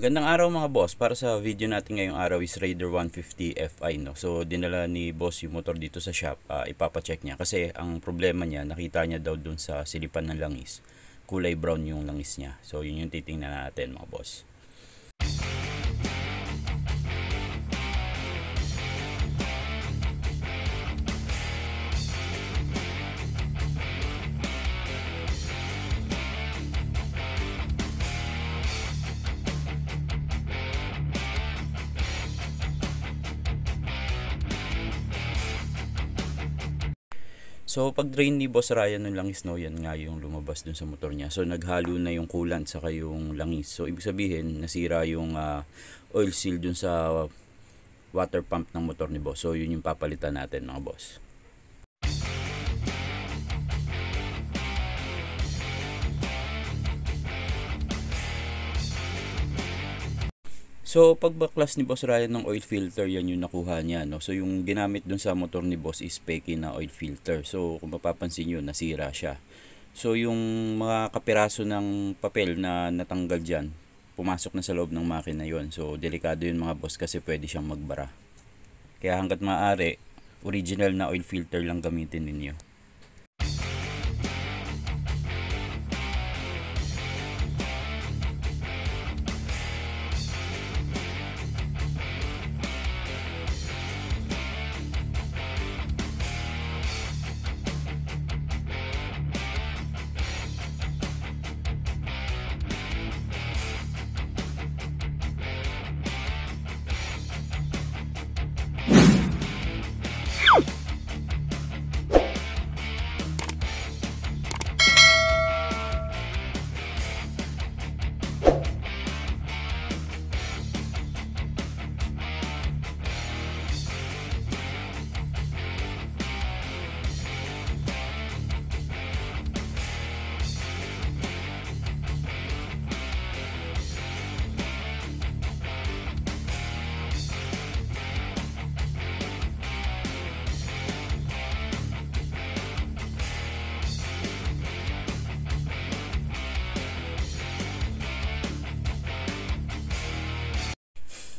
Magandang araw mga boss. Para sa video natin ngayong araw is Raider 150 Fi, no. So dinala ni boss yung motor dito sa shop. Ipapacheck niya kasi ang problema niya, nakita niya daw dun sa silipan ng langis. Kulay brown yung langis niya. So yun yung titingnan natin mga boss. So pag drain ni Boss Ryan ng langis, no, yan nga yung lumabas dun sa motor niya. So naghalo na yung coolant saka yung langis. So ibig sabihin nasira yung oil seal dun sa water pump ng motor ni Boss. So yun yung papalitan natin mga boss. So pagbaklas ni Boss Ryan ng oil filter, yan yung nakuha niya, no. So yung ginamit dun sa motor ni Boss is peke na oil filter. So kung mapapansin niyo, nasira siya. So yung mga kapiraso ng papel na natanggal diyan, pumasok na sa loob ng makina yon. So delikado yun mga boss kasi pwede siyang magbara. Kaya hangga't maaari, original na oil filter lang gamitin ninyo.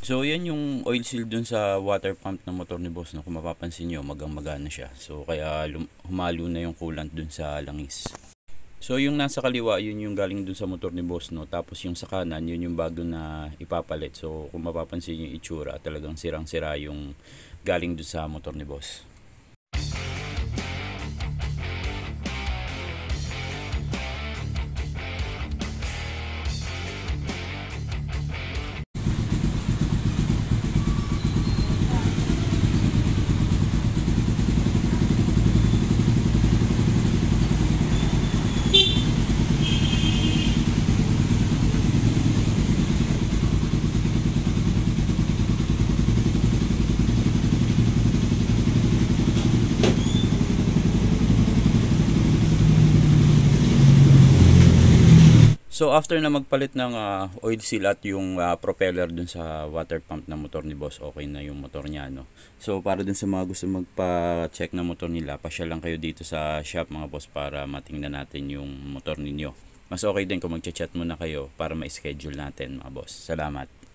So yan yung oil seal dun sa water pump ng motor ni Boss, no. Kung mapapansin nyo, magang-magana siya. So kaya humalo na yung coolant dun sa langis. So yung nasa kaliwa, yun yung galing dun sa motor ni Boss, no. Tapos yung sa kanan, yun yung bago na ipapalit. So kung mapapansin yung itsura, talagang sirang-sira yung galing dun sa motor ni Boss. So after na magpalit ng oil seal at yung propeller dun sa water pump ng motor ni Boss, okay na yung motor niya, no. So para dun sa mga gusto magpa-check ng motor nila, pasya lang kayo dito sa shop mga boss para matingnan natin yung motor ninyo. Mas okay din kung magcha-chat muna kayo para ma-schedule natin mga boss. Salamat.